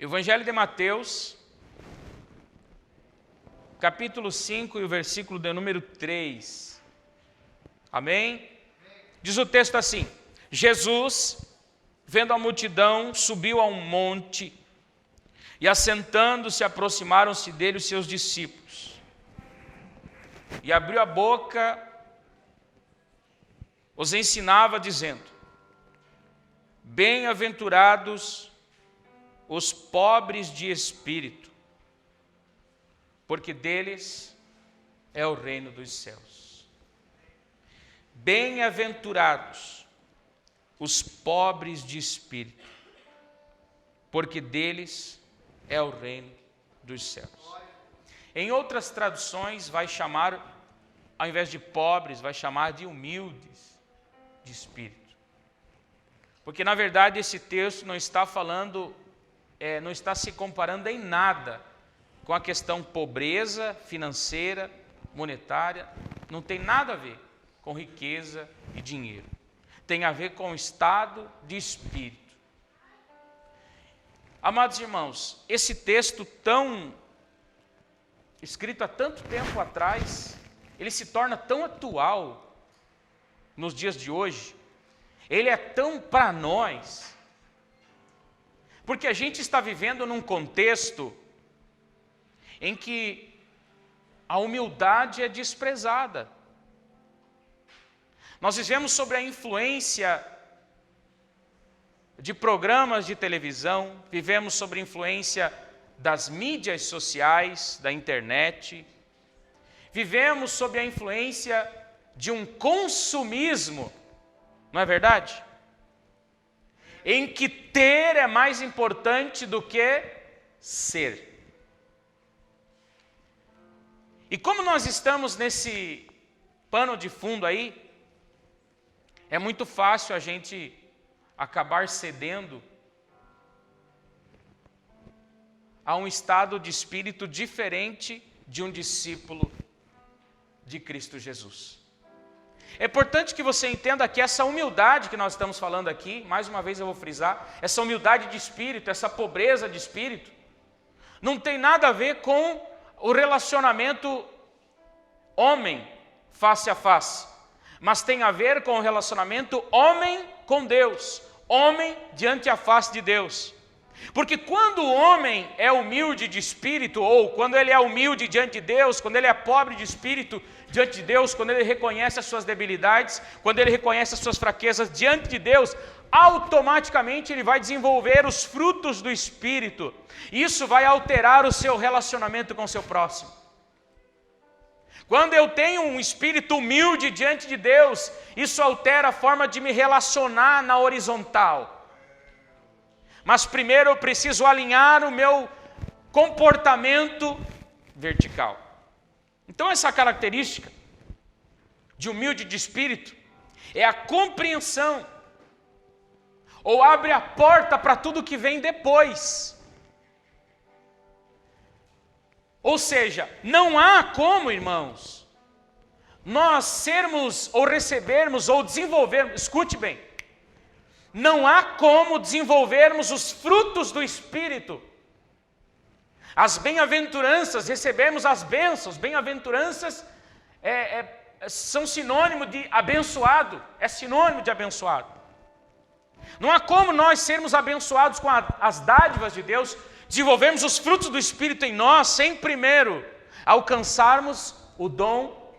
Evangelho de Mateus, capítulo 5 e o versículo de número 3. Amém? Diz o texto assim: Jesus, vendo a multidão, subiu a um monte e, assentando-se, aproximaram-se dele os seus discípulos. E abriu a boca, os ensinava, dizendo: Bem-aventurados os pobres de espírito, porque deles é o reino dos céus. Bem-aventurados os pobres de espírito, porque deles é o reino dos céus. Em outras traduções vai chamar, ao invés de pobres, vai chamar de humildes de espírito. Porque na verdade esse texto não está falando, não está se comparando em nada com a questão pobreza financeira, monetária. Não tem nada a ver com riqueza e dinheiro. Tem a ver com o estado de espírito. Amados irmãos, esse texto escrito há tanto tempo atrás, ele se torna tão atual nos dias de hoje. Ele é tão para nós, porque a gente está vivendo num contexto em que a humildade é desprezada. Nós vivemos sobre a influência de programas de televisão, vivemos sobre a influência das mídias sociais, da internet, vivemos sob a influência de um consumismo, não é verdade? Em que ter é mais importante do que ser. E como nós estamos nesse pano de fundo aí, é muito fácil a gente acabar cedendo a um estado de espírito diferente de um discípulo de Cristo Jesus. É importante que você entenda que essa humildade que nós estamos falando aqui, mais uma vez eu vou frisar, essa humildade de espírito, essa pobreza de espírito, não tem nada a ver com o relacionamento homem face a face, mas tem a ver com o relacionamento homem com Deus, homem diante a face de Deus. Porque quando o homem é humilde de espírito, ou quando ele é humilde diante de Deus, quando ele é pobre de espírito diante de Deus, quando ele reconhece as suas debilidades, quando ele reconhece as suas fraquezas diante de Deus, automaticamente ele vai desenvolver os frutos do Espírito. Isso vai alterar o seu relacionamento com o seu próximo. Quando eu tenho um espírito humilde diante de Deus, isso altera a forma de me relacionar na horizontal. Mas primeiro eu preciso alinhar o meu comportamento vertical. Então essa característica de humilde de espírito é a compreensão, ou abre a porta para tudo que vem depois. Ou seja, não há como, irmãos, nós sermos ou recebermos ou desenvolvermos, escute bem, não há como desenvolvermos os frutos do Espírito, as bem-aventuranças, recebemos as bênçãos. Bem-aventuranças são sinônimo de abençoado, é sinônimo de abençoado. Não há como nós sermos abençoados com as dádivas de Deus, desenvolvermos os frutos do Espírito em nós, sem primeiro alcançarmos o dom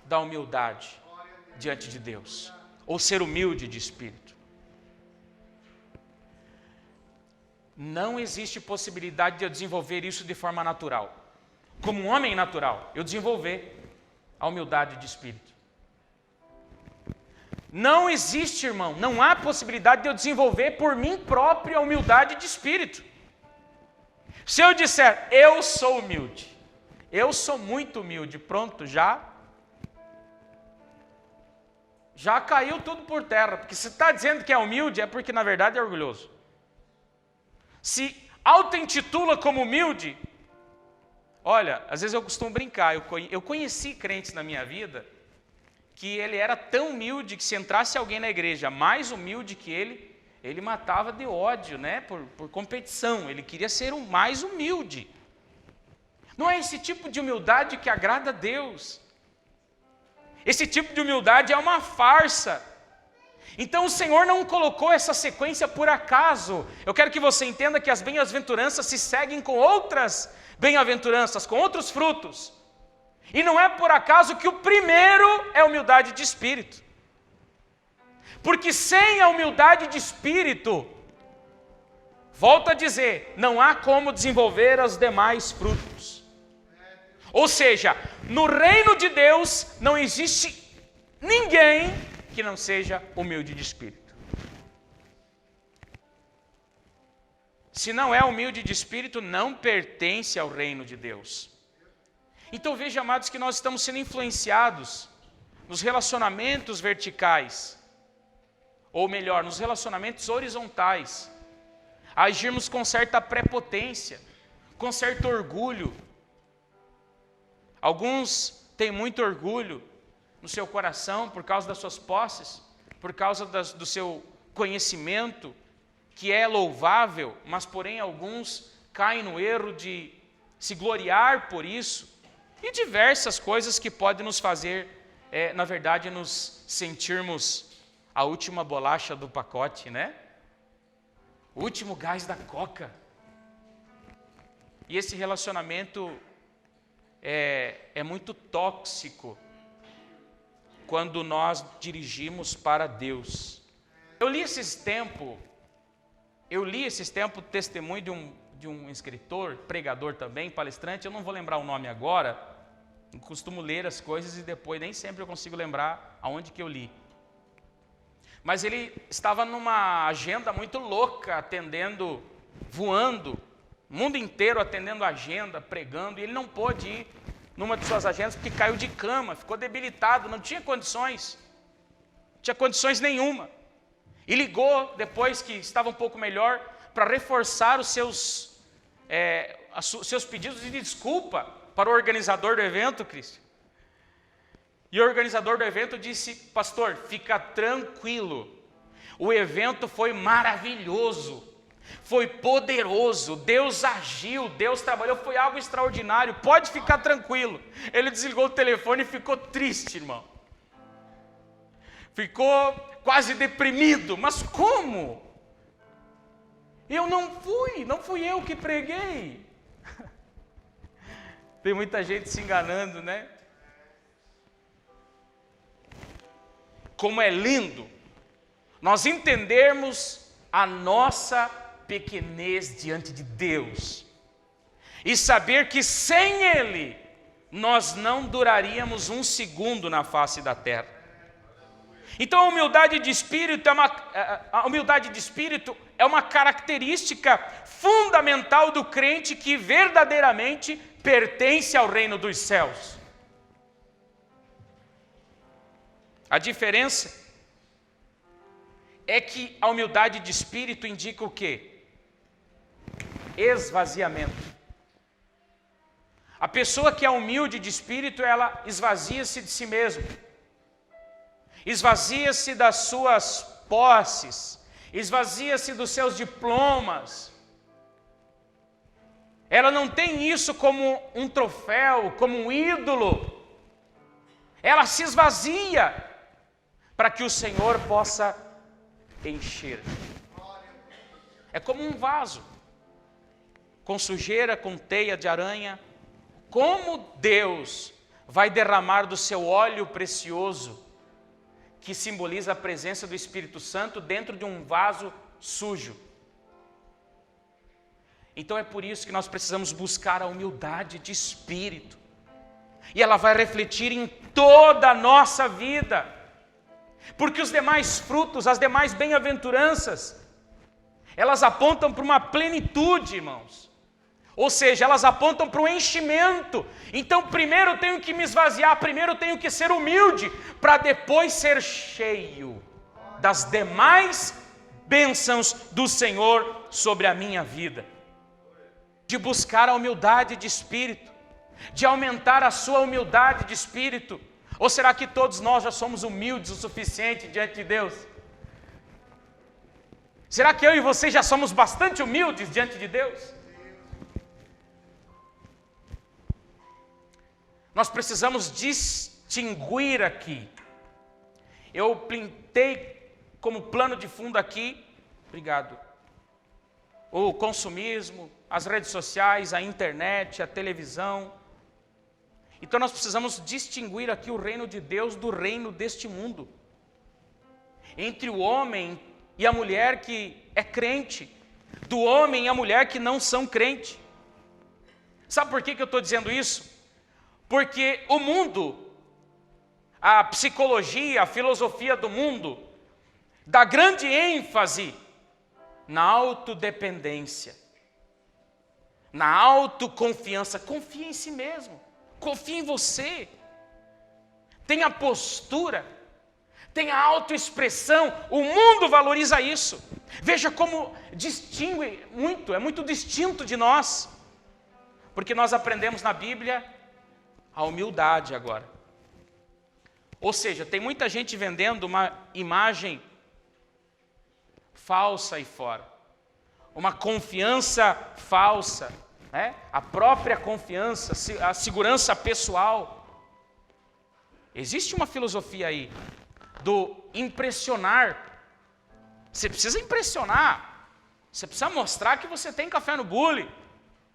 da humildade diante de Deus, ou ser humilde de espírito. Não existe possibilidade de eu desenvolver isso de forma natural. Como um homem natural, eu desenvolver a humildade de espírito. Não existe, irmão, não há possibilidade de eu desenvolver por mim próprio a humildade de espírito. Se eu disser, eu sou humilde, eu sou muito humilde, pronto, já caiu tudo por terra. Porque se está dizendo que é humilde, é porque na verdade é orgulhoso. Se auto-intitula como humilde, olha, às vezes eu costumo brincar, eu conheci crentes na minha vida que ele era tão humilde que se entrasse alguém na igreja mais humilde que ele ele matava de ódio, né? Por competição, ele queria ser o mais humilde. Não é esse tipo de humildade que agrada a Deus. Esse tipo de humildade é uma farsa. Então o Senhor não colocou essa sequência por acaso. Eu quero que você entenda que as bem-aventuranças se seguem com outras bem-aventuranças, com outros frutos. E não é por acaso que o primeiro é humildade de espírito. Porque sem a humildade de espírito, volto a dizer, não há como desenvolver os demais frutos. Ou seja, no reino de Deus não existe ninguém que não seja humilde de espírito. Se não é humilde de espírito, não pertence ao reino de Deus. Então veja, amados, que nós estamos sendo influenciados nos relacionamentos verticais, ou melhor, nos relacionamentos horizontais, a agirmos com certa prepotência, com certo orgulho. Alguns têm muito orgulho no seu coração por causa das suas posses, por causa do seu conhecimento, que é louvável, mas porém alguns caem no erro de se gloriar por isso, e diversas coisas que podem nos fazer, na verdade, nos sentirmos a última bolacha do pacote, né? O último gás da coca. E esse relacionamento é muito tóxico quando nós dirigimos para Deus. Eu li esses tempos o testemunho de um escritor, pregador também, palestrante, eu não vou lembrar o nome agora, eu costumo ler as coisas e depois nem sempre eu consigo lembrar aonde que eu li. Mas ele estava numa agenda muito louca, atendendo, voando, o mundo inteiro atendendo a agenda, pregando, e ele não pôde ir numa de suas agendas porque caiu de cama, ficou debilitado, não tinha condições nenhuma. E ligou, depois que estava um pouco melhor, para reforçar os seus pedidos de desculpa para o organizador do evento, Cristian. E o organizador do evento disse: pastor, fica tranquilo, o evento foi maravilhoso, foi poderoso, Deus agiu, Deus trabalhou, foi algo extraordinário, pode ficar tranquilo. Ele desligou o telefone e ficou triste, irmão. Ficou quase deprimido. Mas como? Eu não fui eu que preguei. Tem muita gente se enganando, né? Como é lindo nós entendermos a nossa pequenez diante de Deus e saber que sem Ele nós não duraríamos um segundo na face da terra. Então a humildade de espírito é uma característica fundamental do crente que verdadeiramente pertence ao reino dos céus. A diferença é que a humildade de espírito indica o quê? Esvaziamento. A pessoa que é humilde de espírito, ela esvazia-se de si mesma, esvazia-se das suas posses, esvazia-se dos seus diplomas. Ela não tem isso como um troféu, como um ídolo. Ela se esvazia para que o Senhor possa encher. É como um vaso com sujeira, com teia de aranha. Como Deus vai derramar do seu óleo precioso, que simboliza a presença do Espírito Santo, dentro de um vaso sujo? Então é por isso que nós precisamos buscar a humildade de espírito. E ela vai refletir em toda a nossa vida. Porque os demais frutos, as demais bem-aventuranças, elas apontam para uma plenitude, irmãos. Ou seja, elas apontam para o enchimento. Então primeiro eu tenho que me esvaziar, primeiro eu tenho que ser humilde, para depois ser cheio das demais bênçãos do Senhor sobre a minha vida. De buscar a humildade de espírito, de aumentar a sua humildade de espírito. Ou será que todos nós já somos humildes o suficiente diante de Deus? Será que eu e você já somos bastante humildes diante de Deus? Nós precisamos distinguir aqui. Eu pintei como plano de fundo aqui, obrigado, o consumismo, as redes sociais, a internet, a televisão. Então nós precisamos distinguir aqui o reino de Deus do reino deste mundo. Entre o homem e a mulher que é crente, do homem e a mulher que não são crente. Sabe por que eu estou dizendo isso? Porque o mundo, a psicologia, a filosofia do mundo, dá grande ênfase na autodependência, na autoconfiança. Confie em si mesmo, confie em você. Tenha postura, tenha autoexpressão. O mundo valoriza isso. Veja como distingue muito, é muito distinto de nós. Porque nós aprendemos na Bíblia a humildade agora. Ou seja, tem muita gente vendendo uma imagem falsa aí fora. Uma confiança falsa, né? A própria confiança, a segurança pessoal. Existe uma filosofia aí do impressionar. Você precisa impressionar. Você precisa mostrar que você tem café no bule,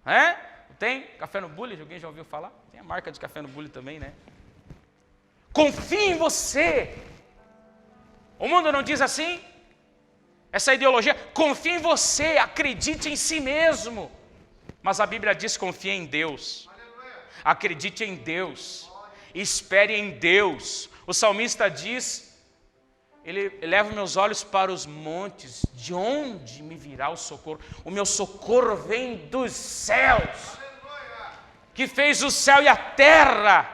né? Tem café no bule? Alguém já ouviu falar? Tem a marca de café no bule também, né? Confie em você. O mundo não diz assim? Essa ideologia, confie em você, acredite em si mesmo. Mas a Bíblia diz, confie em Deus. Acredite em Deus. Espere em Deus. O salmista diz, ele leva meus olhos para os montes, de onde me virá o socorro? O meu socorro vem dos céus, que fez o céu e a terra.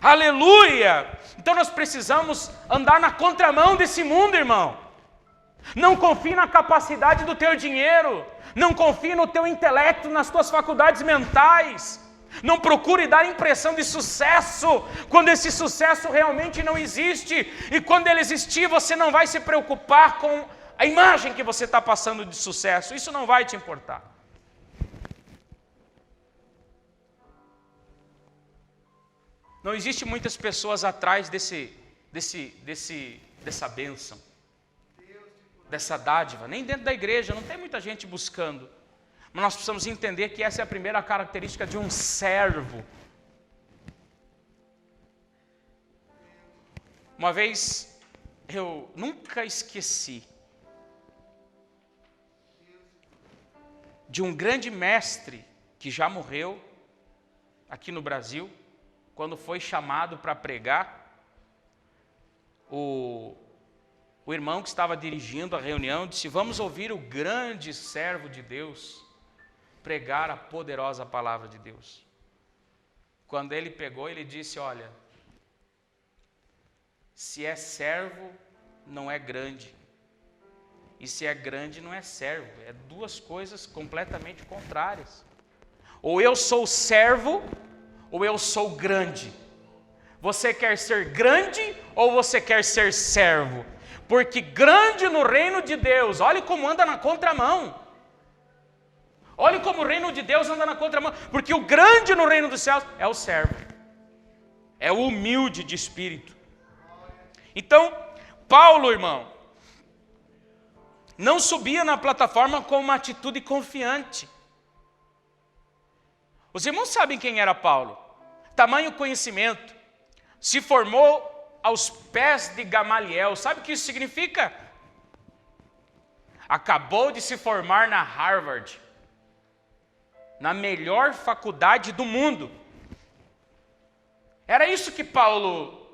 Aleluia! Então nós precisamos andar na contramão desse mundo, irmão. Não confie na capacidade do teu dinheiro. Não confie no teu intelecto, nas tuas faculdades mentais. Não procure dar impressão de sucesso, quando esse sucesso realmente não existe. E quando ele existir, você não vai se preocupar com a imagem que você está passando de sucesso. Isso não vai te importar. Não existe muitas pessoas atrás dessa bênção, dessa dádiva. Nem dentro da igreja, não tem muita gente buscando. Mas nós precisamos entender que essa é a primeira característica de um servo. Uma vez, eu nunca esqueci de um grande mestre que já morreu aqui no Brasil. Quando foi chamado para pregar, o irmão que estava dirigindo a reunião disse, vamos ouvir o grande servo de Deus pregar a poderosa palavra de Deus. Quando ele pegou, ele disse, olha, se é servo, não é grande. E se é grande, não é servo. É duas coisas completamente contrárias. Ou eu sou servo, ou eu sou grande. Você quer ser grande ou você quer ser servo? Porque grande no reino de Deus, olhe como anda na contramão. Olhe como o reino de Deus anda na contramão. Porque o grande no reino dos céus é o servo. É o humilde de espírito. Então, Paulo, irmão, não subia na plataforma com uma atitude confiante. Os irmãos sabem quem era Paulo. Tamanho conhecimento. Se formou aos pés de Gamaliel. Sabe o que isso significa? Acabou de se formar na Harvard, na melhor faculdade do mundo. Era isso que Paulo,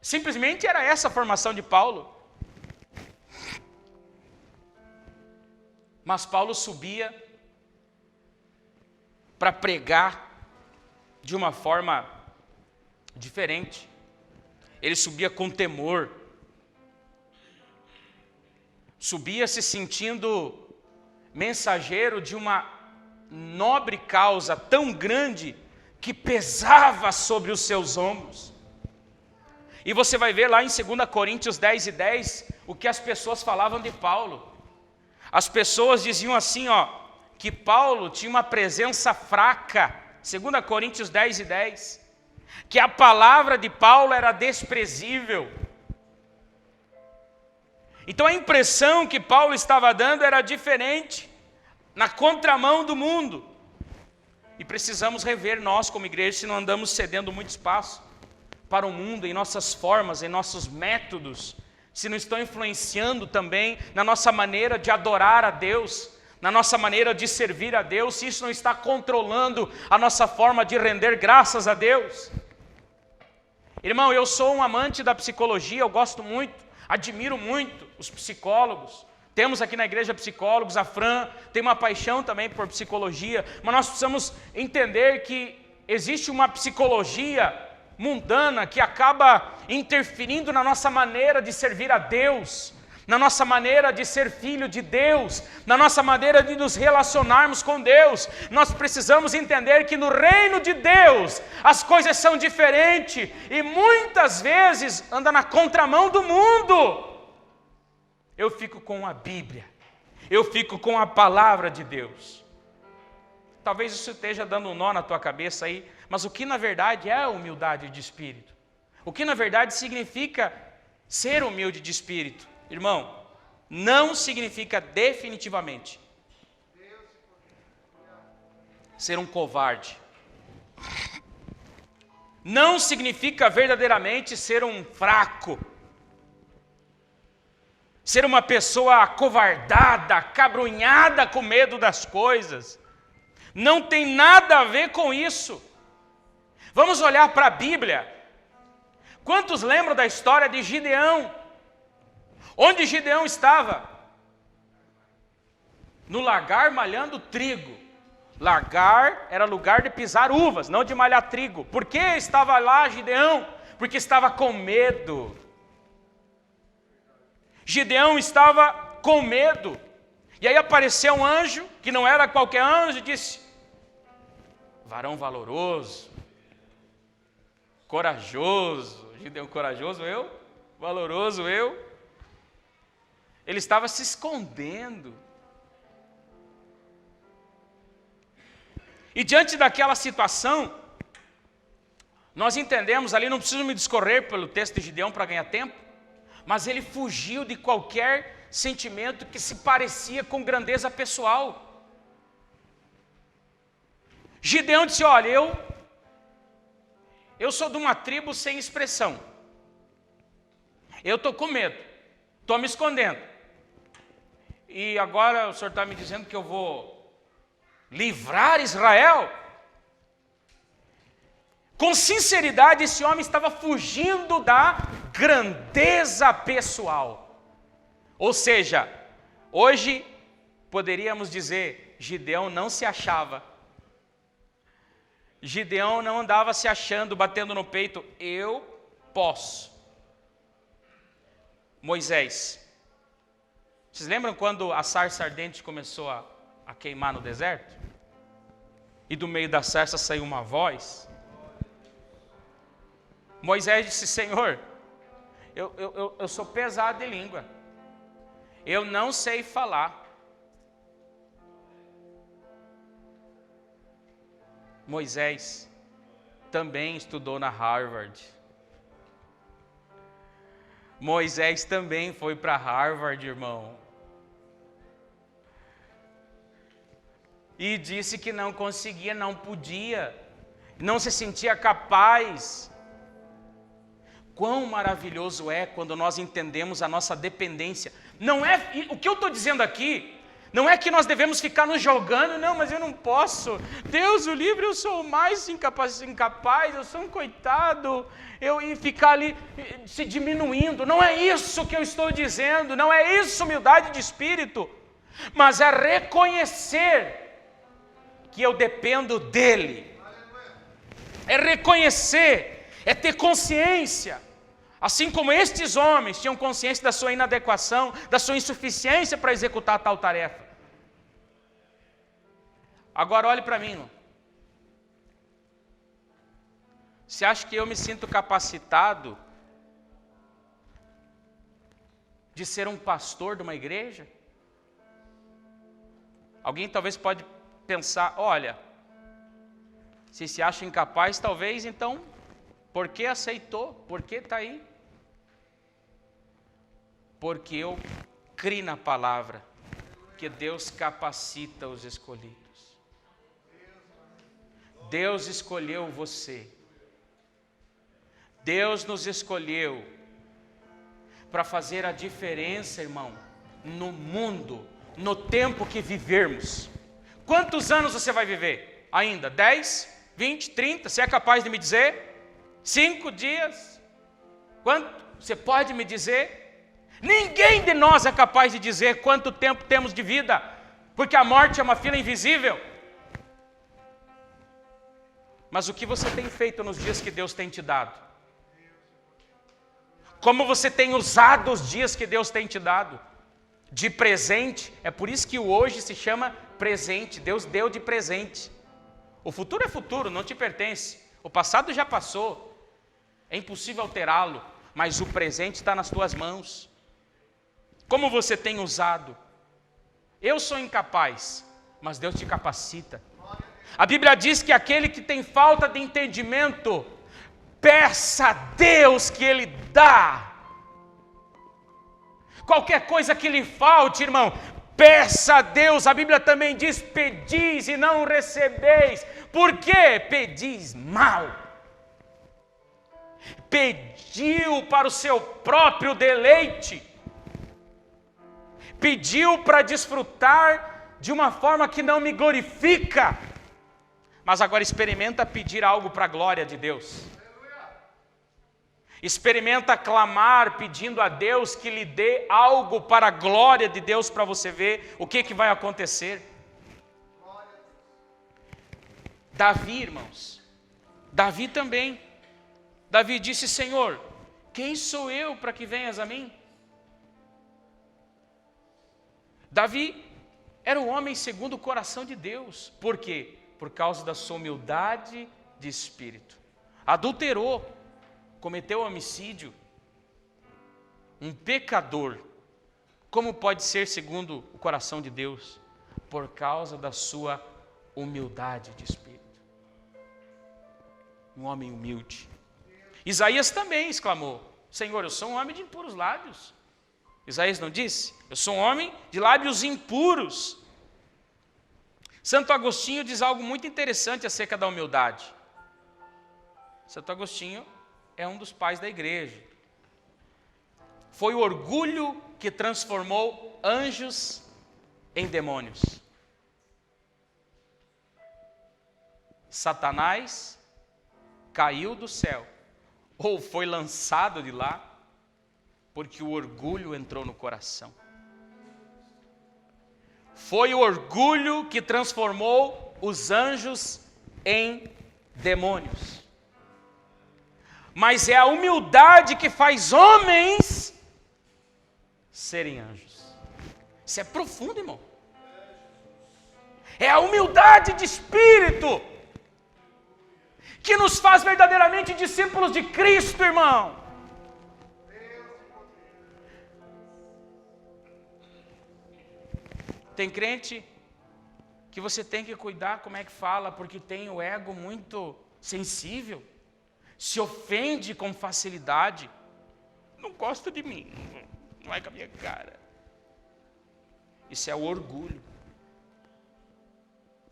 simplesmente era essa a formação de Paulo. Mas Paulo subia para pregar de uma forma diferente. Ele subia com temor. Subia se sentindo mensageiro de uma nobre causa tão grande que pesava sobre os seus ombros. E você vai ver lá em 2 Coríntios 10:10 o que as pessoas falavam de Paulo. As pessoas diziam assim, que Paulo tinha uma presença fraca, 2 Coríntios 10:10, que a palavra de Paulo era desprezível. Então a impressão que Paulo estava dando era diferente, na contramão do mundo. E precisamos rever nós como igreja, se não andamos cedendo muito espaço para o mundo, em nossas formas, em nossos métodos, se não estão influenciando também na nossa maneira de adorar a Deus, na nossa maneira de servir a Deus, se isso não está controlando a nossa forma de render graças a Deus. Irmão, eu sou um amante da psicologia, eu gosto muito, admiro muito os psicólogos. Temos aqui na igreja psicólogos, a Fran tem uma paixão também por psicologia, mas nós precisamos entender que existe uma psicologia mundana que acaba interferindo na nossa maneira de servir a Deus, na nossa maneira de ser filho de Deus, na nossa maneira de nos relacionarmos com Deus. Nós precisamos entender que no reino de Deus as coisas são diferentes e muitas vezes anda na contramão do mundo. Eu fico com a Bíblia, eu fico com a palavra de Deus. Talvez isso esteja dando um nó na tua cabeça aí, mas o que na verdade é humildade de espírito? O que na verdade significa ser humilde de espírito? Irmão, não significa definitivamente ser um covarde. Não significa verdadeiramente ser um fraco. Ser uma pessoa acovardada, acabrunhada com medo das coisas. Não tem nada a ver com isso. Vamos olhar para a Bíblia. Quantos lembram da história de Gideão? Onde Gideão estava? No lagar malhando trigo. Lagar era lugar de pisar uvas, não de malhar trigo. Por que estava lá Gideão? Porque estava com medo. Gideão estava com medo. E aí apareceu um anjo, que não era qualquer anjo, e disse: varão valoroso, corajoso. Gideão corajoso, eu? Valoroso, eu? Ele estava se escondendo. E diante daquela situação, nós entendemos ali, não preciso me discorrer pelo texto de Gideão para ganhar tempo, mas ele fugiu de qualquer sentimento que se parecia com grandeza pessoal. Gideão disse: olha, eu sou de uma tribo sem expressão. Eu estou com medo, estou me escondendo. E agora o senhor está me dizendo que eu vou livrar Israel? Com sinceridade, esse homem estava fugindo da grandeza pessoal. Ou seja, hoje poderíamos dizer, Gideão não se achava. Gideão não andava se achando, batendo no peito, eu posso. Moisés. Vocês lembram quando a sarça ardente começou a queimar no deserto? E do meio da sarça saiu uma voz. Moisés disse: Senhor, eu sou pesado de língua, eu não sei falar. Moisés também estudou na Harvard. Moisés também foi para Harvard, irmão. E disse que não conseguia, não podia, não se sentia capaz. Quão maravilhoso é quando nós entendemos a nossa dependência. Não é, o que eu estou dizendo aqui, não é que nós devemos ficar nos jogando, não, mas eu não posso. Deus o livre, eu sou o mais incapaz, eu sou um coitado. E ficar ali se diminuindo. Não é isso que eu estou dizendo, não é isso humildade de espírito. Mas é reconhecer que eu dependo dele. É reconhecer, é ter consciência. Assim como estes homens tinham consciência da sua inadequação, da sua insuficiência para executar tal tarefa. Agora olhe para mim, irmão. Você acha que eu me sinto capacitado de ser um pastor de uma igreja? Alguém talvez pode pensar, olha, se acha incapaz, talvez, então, por que aceitou? Por que está aí? Porque eu criei na palavra que Deus capacita os escolhidos. Deus escolheu você. Deus nos escolheu para fazer a diferença, irmão, no mundo, no tempo que vivermos. Quantos anos você vai viver ainda? 10, 20, 30? Você é capaz de me dizer? 5 dias? Quanto? Você pode me dizer? Ninguém de nós é capaz de dizer quanto tempo temos de vida, porque a morte é uma fila invisível. Mas o que você tem feito nos dias que Deus tem te dado? Como você tem usado os dias que Deus tem te dado? De presente, é por isso que o hoje se chama presente, Deus deu de presente. O futuro é futuro, não te pertence. O passado já passou, é impossível alterá-lo, mas o presente está nas tuas mãos. Como você tem usado? Eu sou incapaz, mas Deus te capacita. A Bíblia diz que aquele que tem falta de entendimento, peça a Deus que Ele dá. Qualquer coisa que lhe falte, irmão, peça a Deus. A Bíblia também diz, pedis e não recebeis. Por quê? Pedis mal. Pediu para o seu próprio deleite. Pediu para desfrutar de uma forma que não me glorifica. Mas agora experimenta pedir algo para a glória de Deus. Experimenta clamar pedindo a Deus que lhe dê algo para a glória de Deus, para você ver o que vai acontecer. Davi, irmãos, Davi também. Davi disse, Senhor, quem sou eu para que venhas a mim? Davi era um homem segundo o coração de Deus. Por quê? Por causa da sua humildade de espírito. Adulterou, cometeu homicídio. Um pecador. Como pode ser segundo o coração de Deus? Por causa da sua humildade de espírito. Um homem humilde. Isaías também exclamou, Senhor, eu sou um homem de impuros lábios. Isaías não disse? Eu sou um homem de lábios impuros. Santo Agostinho diz algo muito interessante acerca da humildade. Santo Agostinho é um dos pais da igreja. Foi o orgulho que transformou anjos em demônios. Satanás caiu do céu, ou foi lançado de lá, porque o orgulho entrou no coração. Foi o orgulho que transformou os anjos em demônios. Mas é a humildade que faz homens serem anjos. Isso é profundo, irmão. É a humildade de espírito que nos faz verdadeiramente discípulos de Cristo, irmão. Tem crente que você tem que cuidar como é que fala, porque tem o ego muito sensível, se ofende com facilidade. Não gosta de mim, não é com a minha cara. Isso é o orgulho.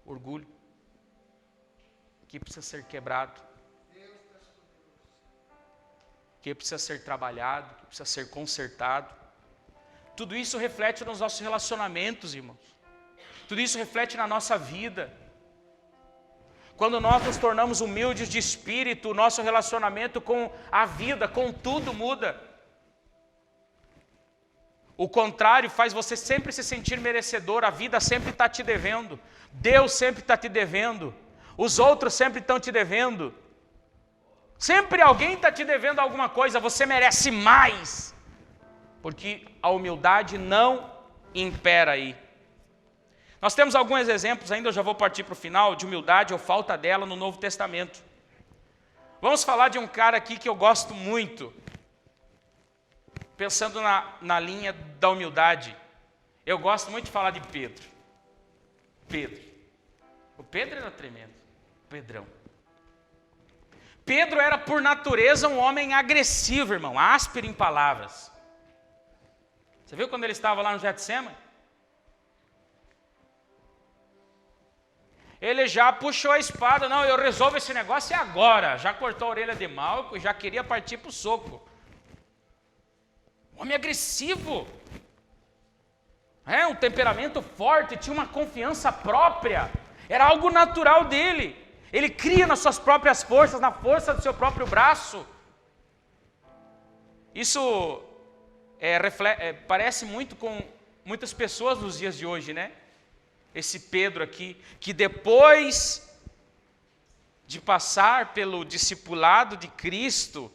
Orgulho que precisa ser quebrado, que precisa ser trabalhado, que precisa ser consertado. Tudo isso reflete nos nossos relacionamentos, irmãos. Tudo isso reflete na nossa vida. Quando nós nos tornamos humildes de espírito, o nosso relacionamento com a vida, com tudo muda. O contrário faz você sempre se sentir merecedor. A vida sempre está te devendo. Deus sempre está te devendo. Os outros sempre estão te devendo. Sempre alguém está te devendo alguma coisa. Você merece mais. Porque a humildade não impera aí. Nós temos alguns exemplos, ainda eu já vou partir para o final, de humildade ou falta dela no Novo Testamento. Vamos falar de um cara aqui que eu gosto muito. Pensando na linha da humildade. Eu gosto muito de falar de Pedro. Pedro. O Pedro era tremendo, Pedrão. Pedro era por natureza um homem agressivo, irmão, áspero em palavras. Você viu quando ele estava lá no Getsêmani? Ele já puxou a espada, não, eu resolvo esse negócio agora. Já cortou a orelha de Malco e já queria partir para o soco. Um homem agressivo. Um temperamento forte, tinha uma confiança própria. Era algo natural dele. Ele cria nas suas próprias forças, na força do seu próprio braço. Isso parece muito com muitas pessoas nos dias de hoje, né? Esse Pedro aqui, que depois de passar pelo discipulado de Cristo,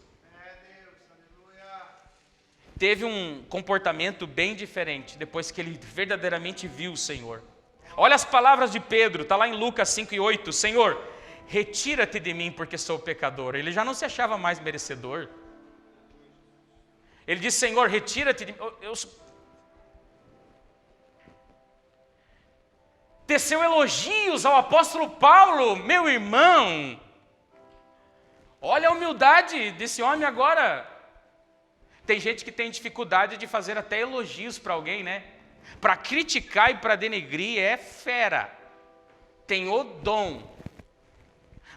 teve um comportamento bem diferente, depois que ele verdadeiramente viu o Senhor. Olha as palavras de Pedro, está lá em Lucas 5:8, Senhor, retira-te de mim porque sou pecador. Ele já não se achava mais merecedor. Ele disse, Senhor, retira-te de mim. Teceu elogios ao apóstolo Paulo, meu irmão. Olha a humildade desse homem agora. Tem gente que tem dificuldade de fazer até elogios para alguém, né? Para criticar e para denegrir é fera. Tem o dom.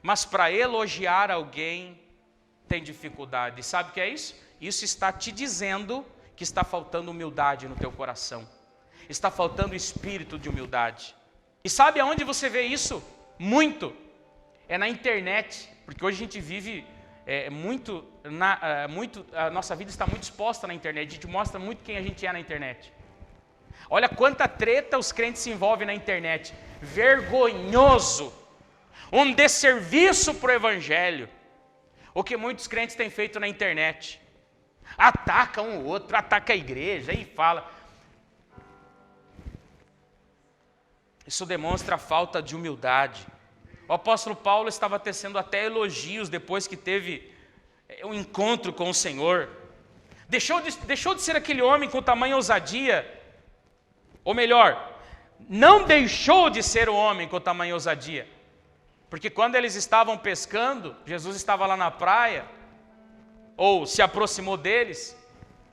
Mas para elogiar alguém tem dificuldade. Sabe o que é isso? Isso está te dizendo que está faltando humildade no teu coração. Está faltando espírito de humildade. E sabe aonde você vê isso? Muito. É na internet. Porque hoje a gente vive a nossa vida está muito exposta na internet. A gente mostra muito quem a gente é na internet. Olha quanta treta os crentes se envolvem na internet. Vergonhoso. Um desserviço para o evangelho. O que muitos crentes têm feito na internet. Ataca um ou outro, ataca a igreja e fala. Isso demonstra a falta de humildade. O apóstolo Paulo estava tecendo até elogios depois que teve um encontro com o Senhor. Deixou de ser aquele homem com tamanha ousadia. Ou melhor, não deixou de ser o homem com tamanha ousadia. Porque quando eles estavam pescando, Jesus estava lá na praia, ou se aproximou deles,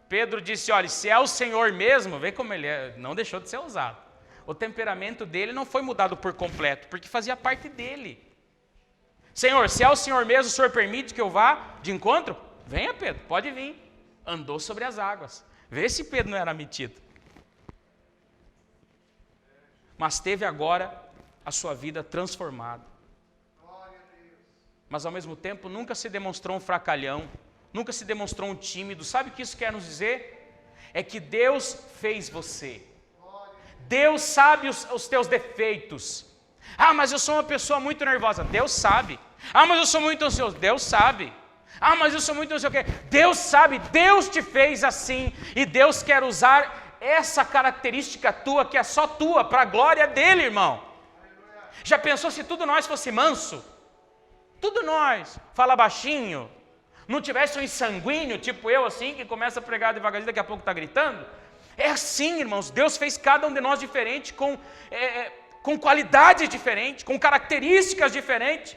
Pedro disse, olha, se é o Senhor mesmo, vê como ele é, não deixou de ser ousado. O temperamento dele não foi mudado por completo, porque fazia parte dele. Senhor, se é o Senhor mesmo, o Senhor permite que eu vá de encontro? Venha, Pedro, pode vir. Andou sobre as águas. Vê se Pedro não era metido. Mas teve agora a sua vida transformada. Mas ao mesmo tempo nunca se demonstrou um fracalhão, nunca se demonstrou um tímido. Sabe o que isso quer nos dizer? É que Deus fez você. Deus sabe os teus defeitos. Ah, mas eu sou uma pessoa muito nervosa. Deus sabe. Ah, mas eu sou muito ansioso. Deus sabe. Ah, mas eu sou muito não sei o quê. Deus sabe. Deus te fez assim. E Deus quer usar essa característica tua, que é só tua, para a glória dele, irmão. Já pensou se tudo nós fosse manso? Tudo nós, fala baixinho, não tivesse um sanguíneo, tipo eu assim, que começa a pregar devagarzinho, daqui a pouco está gritando? É assim, irmãos, Deus fez cada um de nós diferente, com qualidades diferentes, com características diferentes.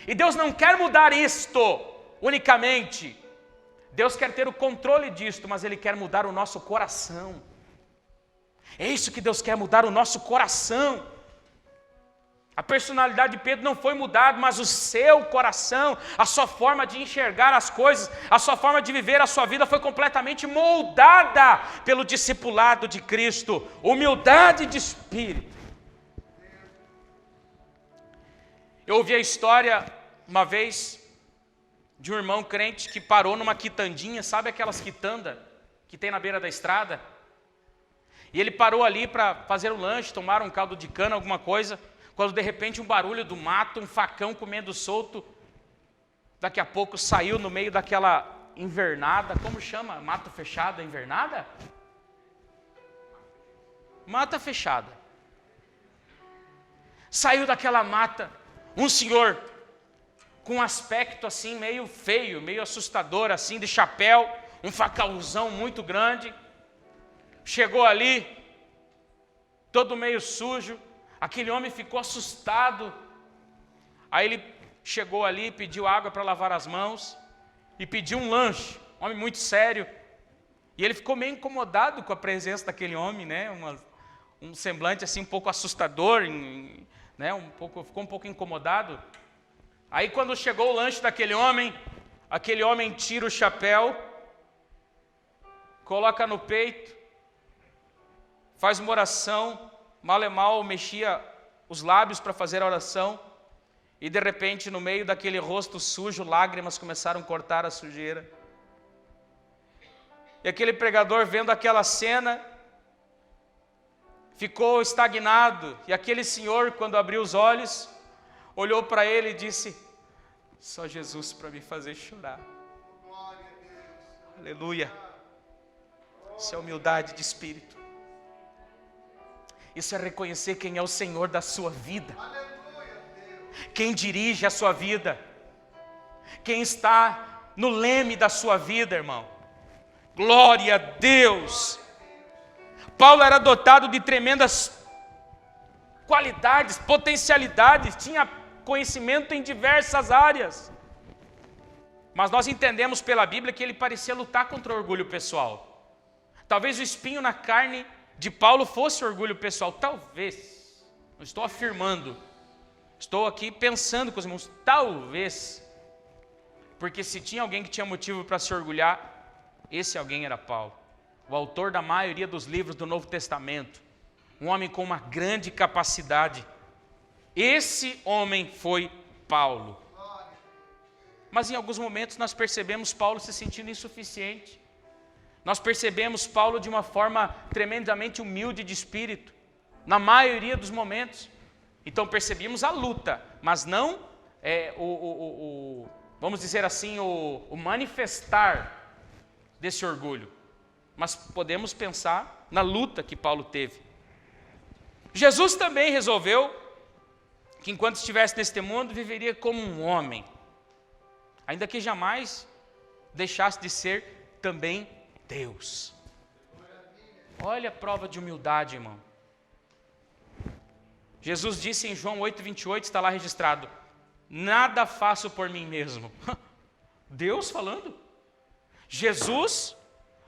E Deus não quer mudar isto unicamente. Deus quer ter o controle disto, mas Ele quer mudar o nosso coração. É isso que Deus quer, mudar o nosso coração. A personalidade de Pedro não foi mudada, mas o seu coração, a sua forma de enxergar as coisas, a sua forma de viver a sua vida foi completamente moldada pelo discipulado de Cristo. Humildade de espírito. Eu ouvi a história uma vez de um irmão crente que parou numa quitandinha, sabe aquelas quitandas que tem na beira da estrada? E ele parou ali para fazer um lanche, tomar um caldo de cana, alguma coisa. Quando de repente um barulho do mato, um facão comendo solto, daqui a pouco saiu no meio daquela invernada, como chama? Mato fechado, invernada? Mata fechada. Saiu daquela mata um senhor com um aspecto assim meio feio, meio assustador assim, de chapéu, um facãozão muito grande. Chegou ali, todo meio sujo. Aquele homem ficou assustado. Aí ele chegou ali, pediu água para lavar as mãos e pediu um lanche. Homem muito sério. E ele ficou meio incomodado com a presença daquele homem, né? Um semblante assim um pouco assustador, né? Ficou um pouco incomodado. Aí quando chegou o lanche daquele homem, aquele homem tira o chapéu, coloca no peito, faz uma oração, mal e mal mexia os lábios para fazer a oração, e de repente no meio daquele rosto sujo, lágrimas começaram a cortar a sujeira. E aquele pregador, vendo aquela cena, ficou estagnado. E aquele senhor, quando abriu os olhos, olhou para ele e disse: só Jesus para me fazer chorar. Aleluia. Isso é humildade de espírito. Isso é reconhecer quem é o Senhor da sua vida, quem dirige a sua vida, quem está no leme da sua vida, irmão. Glória a Deus. Paulo era dotado de tremendas qualidades, potencialidades, tinha conhecimento em diversas áreas. Mas nós entendemos pela Bíblia que ele parecia lutar contra o orgulho pessoal. Talvez o espinho na carne de Paulo fosse orgulho pessoal. Talvez. Não estou afirmando. Estou aqui pensando com os irmãos. Talvez. Porque se tinha alguém que tinha motivo para se orgulhar, esse alguém era Paulo. O autor da maioria dos livros do Novo Testamento. Um homem com uma grande capacidade. Esse homem foi Paulo. Mas em alguns momentos nós percebemos Paulo se sentindo insuficiente. Nós percebemos Paulo de uma forma tremendamente humilde de espírito. Na maioria dos momentos. Então percebemos a luta, mas não vamos dizer assim, o manifestar desse orgulho. Mas podemos pensar na luta que Paulo teve. Jesus também resolveu que enquanto estivesse neste mundo, viveria como um homem. Ainda que jamais deixasse de ser também Deus. Olha a prova de humildade, irmão. Jesus disse em João 8:28, está lá registrado: nada faço por mim mesmo. Deus falando. Jesus,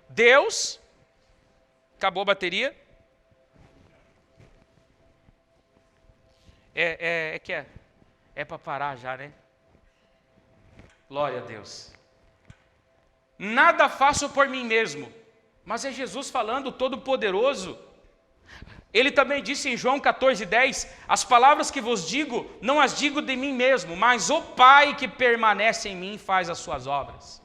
Deus. Acabou a bateria? É para parar já, né? Glória a Deus. Nada faço por mim mesmo. Mas é Jesus falando, Todo-Poderoso. Ele também disse em João 14:10, as palavras que vos digo, não as digo de mim mesmo, mas o Pai que permanece em mim faz as suas obras.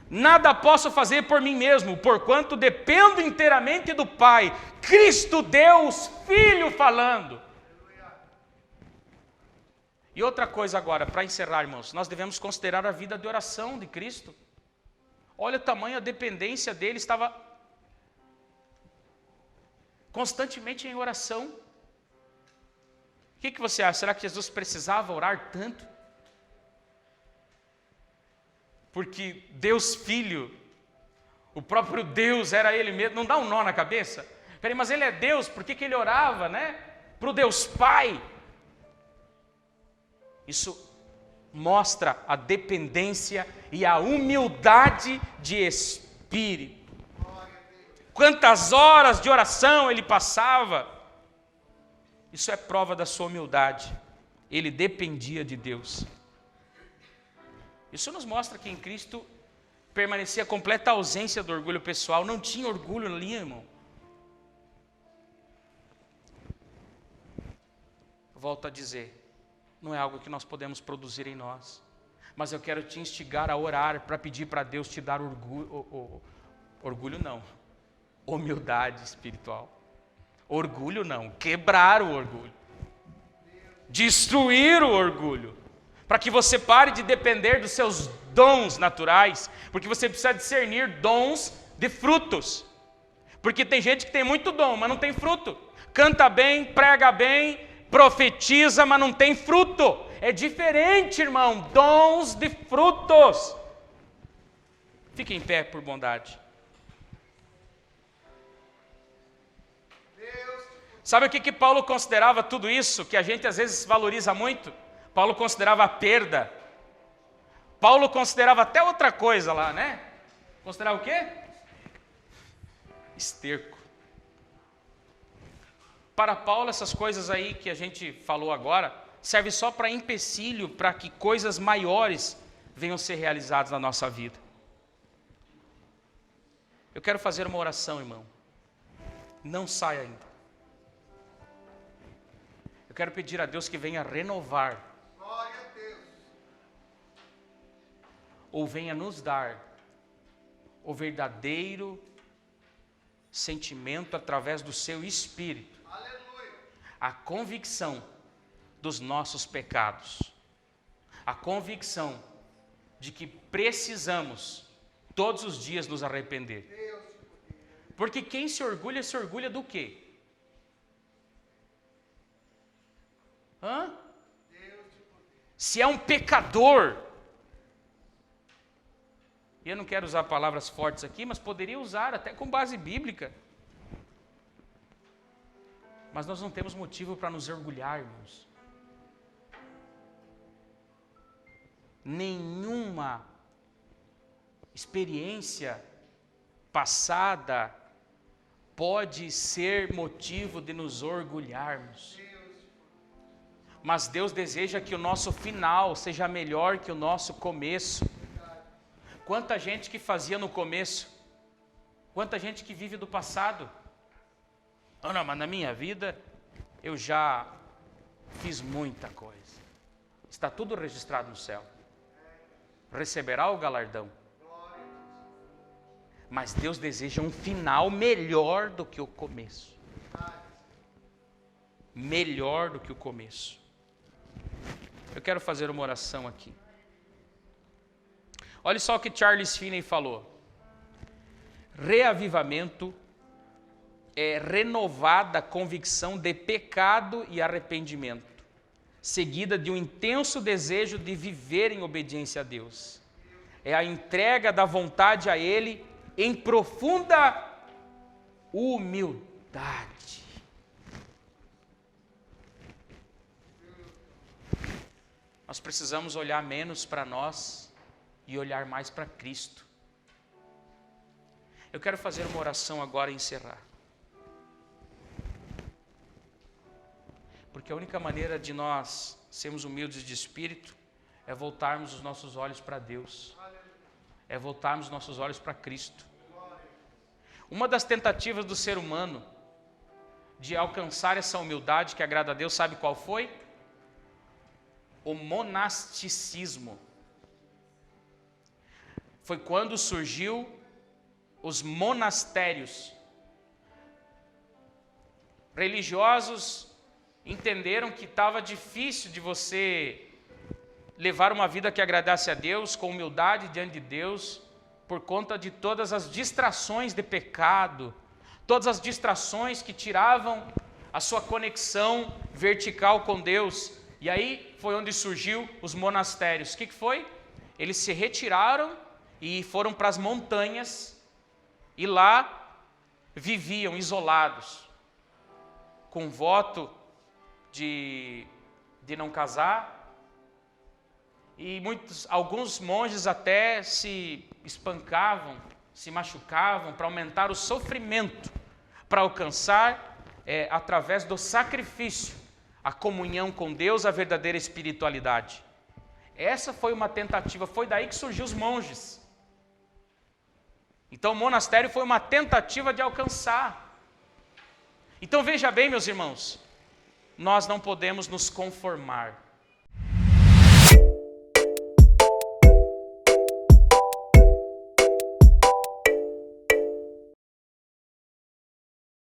Nada posso fazer por mim mesmo, porquanto dependo inteiramente do Pai. Cristo Deus, Filho falando. E outra coisa agora, para encerrar, irmãos, nós devemos considerar a vida de oração de Cristo. Olha o tamanho, a dependência dele, estava constantemente em oração. O que você acha? Será que Jesus precisava orar tanto? Porque Deus Filho, o próprio Deus era Ele mesmo, não dá um nó na cabeça? Peraí, mas Ele é Deus, por que Ele orava, né? Para o Deus Pai. Isso mostra a dependência e a humildade de espírito. Quantas horas de oração ele passava. Isso é prova da sua humildade. Ele dependia de Deus. Isso nos mostra que em Cristo permanecia a completa ausência do orgulho pessoal. Não tinha orgulho ali, irmão. Volto a dizer, não é algo que nós podemos produzir em nós. Mas eu quero te instigar a orar para pedir para Deus te dar orgulho. Orgulho não. Humildade espiritual. Orgulho não. Quebrar o orgulho. Destruir o orgulho. Para que você pare de depender dos seus dons naturais. Porque você precisa discernir dons de frutos. Porque tem gente que tem muito dom, mas não tem fruto. Canta bem, prega bem, profetiza, mas não tem fruto. É diferente, irmão. Dons de frutos. Fique em pé, por bondade. Sabe o que Paulo considerava tudo isso, que a gente às vezes valoriza muito? Paulo considerava a perda. Paulo considerava até outra coisa lá, né? Considerava o quê? Esterco. Para Paulo, essas coisas aí que a gente falou agora, serve só para empecilho, para que coisas maiores venham ser realizadas na nossa vida. Eu quero fazer uma oração, irmão. Não saia ainda. Eu quero pedir a Deus que venha renovar. Glória a Deus. Ou venha nos dar o verdadeiro sentimento através do seu Espírito. Aleluia. A convicção dos nossos pecados. A convicção de que precisamos todos os dias nos arrepender. Porque quem se orgulha do quê? Se é um pecador, e eu não quero usar palavras fortes aqui, mas poderia usar até com base bíblica. Mas nós não temos motivo para nos orgulharmos. Nenhuma experiência passada pode ser motivo de nos orgulharmos. Mas Deus deseja que o nosso final seja melhor que o nosso começo. Quanta gente que fazia no começo, quanta gente que vive do passado. Não, mas na minha vida eu já fiz muita coisa. Está tudo registrado no céu. Receberá o galardão. Mas Deus deseja um final melhor do que o começo. Melhor do que o começo. Eu quero fazer uma oração aqui. Olha só o que Charles Finney falou. Reavivamento é renovada convicção de pecado e arrependimento, seguida de um intenso desejo de viver em obediência a Deus. É a entrega da vontade a Ele em profunda humildade. Nós precisamos olhar menos para nós e olhar mais para Cristo. Eu quero fazer uma oração agora e encerrar. Porque a única maneira de nós sermos humildes de espírito é voltarmos os nossos olhos para Deus. É voltarmos os nossos olhos para Cristo. Uma das tentativas do ser humano de alcançar essa humildade que agrada a Deus, sabe qual foi? O monasticismo. Foi quando surgiu os monastérios. Religiosos entenderam que estava difícil de você levar uma vida que agradasse a Deus, com humildade diante de Deus, por conta de todas as distrações de pecado, todas as distrações que tiravam a sua conexão vertical com Deus. E aí foi onde surgiu os monastérios. O que foi? Eles se retiraram e foram para as montanhas e lá viviam isolados, com voto de não casar. E alguns monges até se espancavam, se machucavam para aumentar o sofrimento, para alcançar, através do sacrifício, a comunhão com Deus, a verdadeira espiritualidade. Essa foi uma tentativa, foi daí que surgiu os monges. Então o monastério foi uma tentativa de alcançar. Então veja bem, meus irmãos, nós não podemos nos conformar.